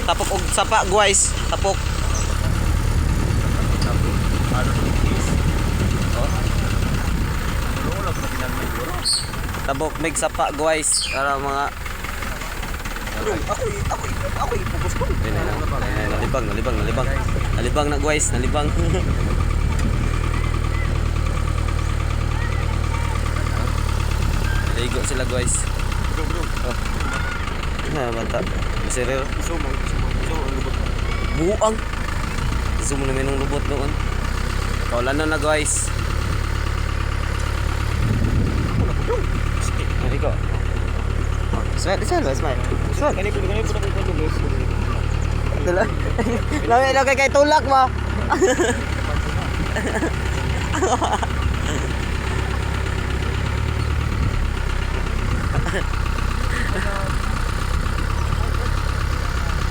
tapok og sapa guys. Tapok. Tabok mig sapa guys. Para mga ako ipokus ko. Nalibang na guys, nalibang. Ligo sila guys. Oh. Mata. Seryo. Buang. Zoom na minong lubot doon. Kaulan na guys. Iko. Smile. Kani po na tulos. Lagi kay tulak ba?